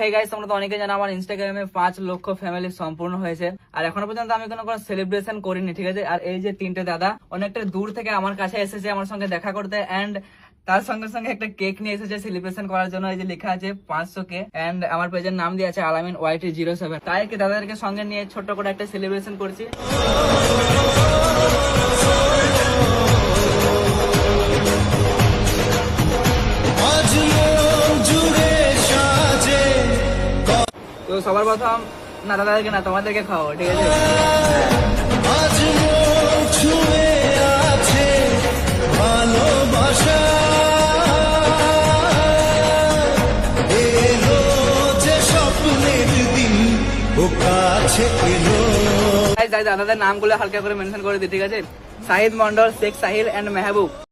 Hey guys, তোমরা তো অনেকে জানো আমার ইনস্টাগ্রামে 5 লক্ষ ফ্যামিলি সম্পূর্ণ হয়েছে। আর এখনো পর্যন্ত আমি কোনো সেলিব্রেশন করিনি, ঠিক আছে। আর এই যে 3টে দাদা অনেকটা দূর থেকে আমার কাছে এসেছে আমার সঙ্গে দেখা করতে, এন্ড তার সঙ্গে সঙ্গে একটা কেক নিয়ে এসেছে সেলিব্রেশন করার জন্য। এই যে লেখা আছে 500K, এন্ড আমার পেজের নাম দিয়ে আছে আলামিন YT07। তাই কি দাদাদেরকে সঙ্গে নিয়ে ছোট্ট করে একটা সেলিব্রেশন করছি। তো সবার প্রথম না দাদাদেরকে না তোমাদেরকে খাওয়াবো, ঠিক আছে। দাদাদের নামগুলো হালকা করে মেনশন করে দিই, ঠিক আছে। শাহিদ মন্ডল, শেখ সাহিল এন্ড মেহবুব।